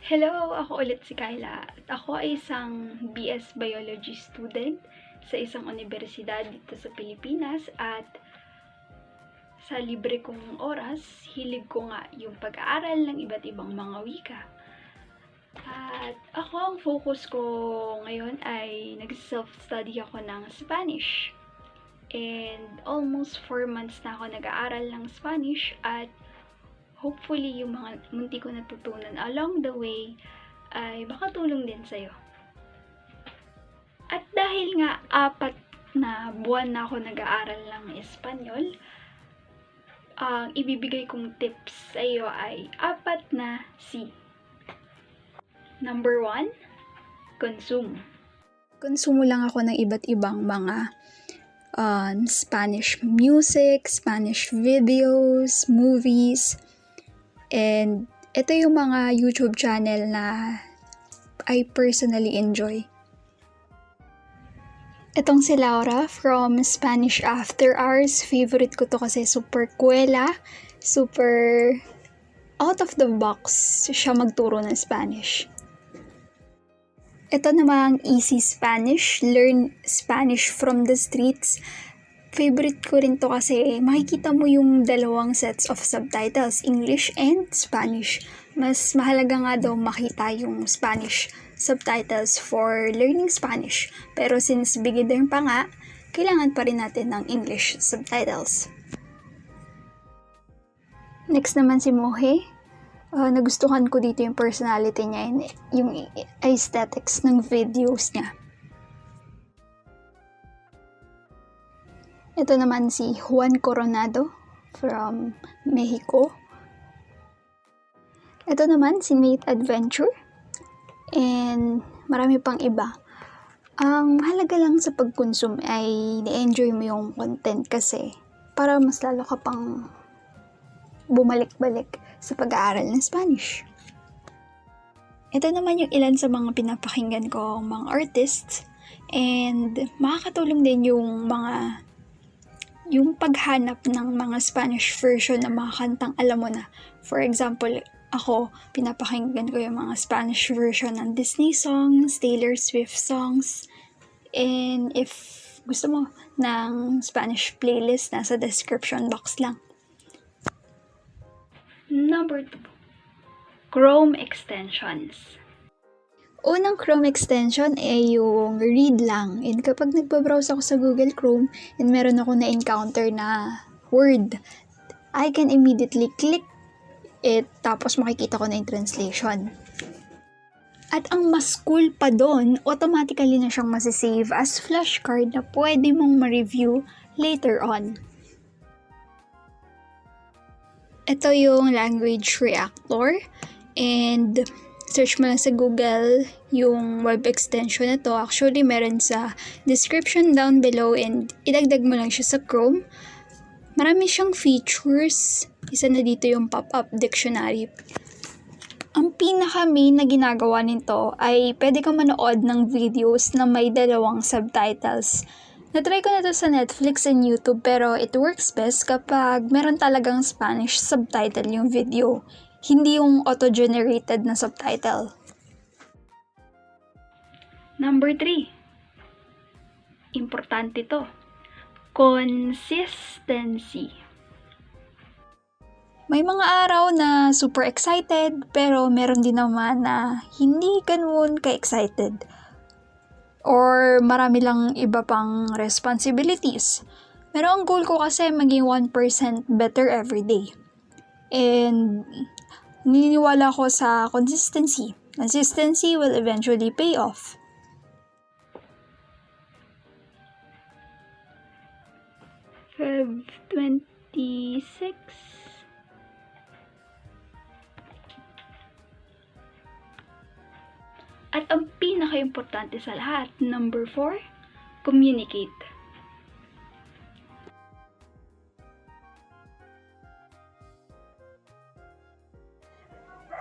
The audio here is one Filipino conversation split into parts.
Hello! Ako ulit si Kyla. At ako ay isang BS Biology student sa isang universidad dito sa Pilipinas at sa libre kong oras, hilig ko nga yung pag-aaral ng iba't ibang mga wika. At ako, ang focus ko ngayon ay nag-self-study ako ng Spanish. And almost 4 months na ako nag-aaral ng Spanish at hopefully, yung mga munti ko natutunan along the way ay makatulong din sa'yo. At dahil nga 4 na buwan na ako nag-aaral ng Espanyol, ang ibibigay kong tips sa iyo ay 4 na C. Number 1, consume. Konsumo lang ako ng iba't ibang mga Spanish music, Spanish videos, movies, and ito yung mga YouTube channel na I personally enjoy. Itong si Laura from Spanish After Hours. Favorite ko to kasi super kuwela, super out of the box siya magturo ng Spanish. Ito namang Easy Spanish, Learn Spanish from the Streets. Favorite ko rin to kasi makikita mo yung dalawang sets of subtitles, English and Spanish. Mas mahalaga nga daw makita yung Spanish subtitles for learning Spanish. Pero since beginner pa nga, kailangan pa rin natin ng English subtitles. Next naman si Mohe. Nagustuhan ko dito yung personality niya, yung aesthetics ng videos niya. Ito naman si Juan Coronado from Mexico. Ito naman si Nate Adventure. And marami pang iba. Ang mahalaga lang sa pag-consume ay na-enjoy mo yung content kasi para mas lalo ka pang bumalik-balik sa pag-aaral ng Spanish. Ito naman yung ilan sa mga pinapakinggan ko mga artists and makakatulong din yung paghanap ng mga Spanish version ng mga kantang alam mo na. For example, ako, pinapakinggan ko yung mga Spanish version ng Disney songs, Taylor Swift songs, and if gusto mo ng Spanish playlist, nasa description box lang. Number 2, Chrome extensions. Unang Chrome extension ay yung read lang. And kapag nagbabrowse ako sa Google Chrome and meron ako na-encounter na word, I can immediately click it tapos makikita ko na yung translation. At ang mas cool pa doon, automatically na siyang masisave as flashcard na pwede mong ma-review later on. Ito yung language reactor and search mo lang sa Google yung web extension na to. Actually, meron sa description down below and idagdag mo lang siya sa Chrome. Marami siyang features. Isa na dito yung pop-up dictionary. Ang pinaka-main na ginagawa nito ay pwede kang manood ng videos na may dalawang subtitles. Natry ko na to sa Netflix and YouTube pero it works best kapag meron talagang Spanish subtitle yung video. Hindi yung auto-generated na subtitle. Number 3. Importante to. Consistency. May mga araw na super excited pero meron din naman na hindi ganun ka-excited. Or marami lang iba pang responsibilities. Pero ang goal ko kasi maging 1% better every day. And naniniwala ko sa consistency. Consistency will eventually pay off. Feb 26. At ang pinaka-importante sa lahat, number 4, communicate.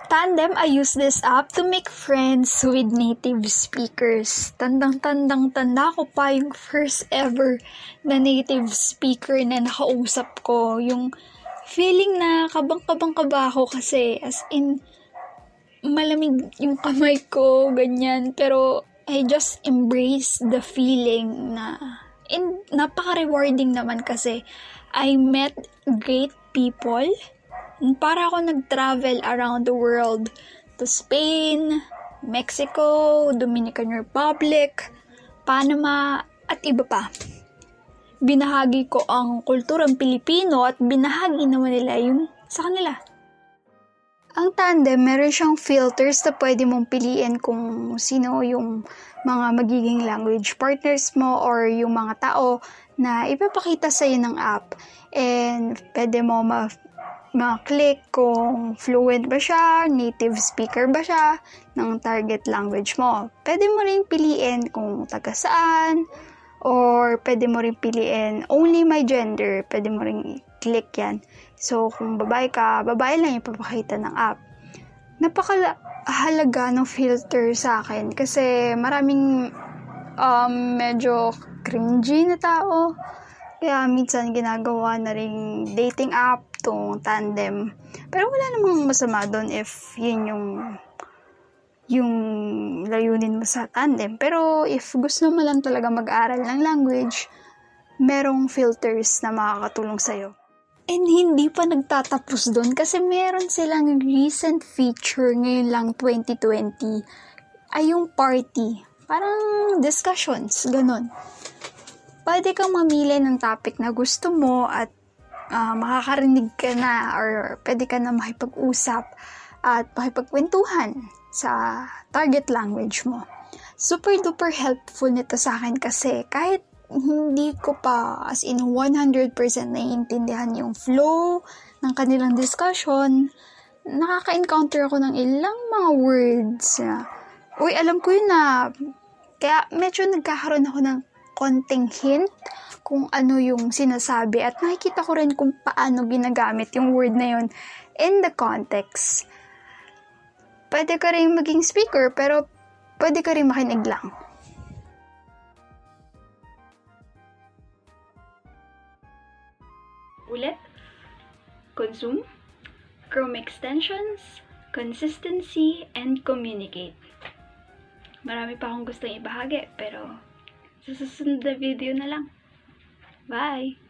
Tandem, I use this app to make friends with native speakers. Tandang-tanda ko pa yung first ever na native speaker na nakausap ko. Yung feeling na kabang-kabang kaba ako kasi as in malamig yung kamay ko, ganyan. Pero I just embrace the feeling and napaka-rewarding naman kasi I met great people. Para ako nag-travel around the world to Spain, Mexico, Dominican Republic, Panama, at iba pa. Binahagi ko ang kulturang Pilipino at binahagi naman nila yun sa kanila. Ang tandem, meron siyang filters na pwede mong piliin kung sino yung mga magiging language partners mo or yung mga tao na ipapakita sa'yo ng app. And pwede mo ma-click kung fluent ba siya, native speaker ba siya ng target language mo. Pwede mo rin piliin kung taga saan, or pwede mo rin piliin only my gender. Pwede mo rin i-click yan. So, kung babae ka, babae lang yung papakita ng app. Napakahalaga ng filter sa akin kasi maraming medyo cringy na tao. Kaya minsan ginagawa na rin dating app tong tandem. Pero wala namang masama doon if yun yung layunin mo sa tandem. Pero if gusto mo lang talaga mag-aral ng language, merong filters na makakatulong sa'yo. And hindi pa nagtatapos doon kasi meron silang recent feature ngayon lang 2020 ay yung party. Parang discussions, ganun. Pwede kang mamili ng topic na gusto mo at makakarinig ka na or pwede ka na makipag-usap at makipagkwentuhan sa target language mo. Super duper helpful nito sa akin kasi kahit hindi ko pa as in 100% naiintindihan yung flow ng kanilang discussion, nakaka-encounter ako ng ilang mga words. Uy, alam ko yun na. Kaya medyo nagkakaroon ako ng konting hint kung ano yung sinasabi at nakikita ko rin kung paano ginagamit yung word na yun in the context. Pwede ka rin maging speaker pero pwede ka rin makinig lang. Ulit, consume, Chrome extensions, consistency, and communicate. Marami pa akong gustong ibahagi pero sa susunod na video na lang. Bye!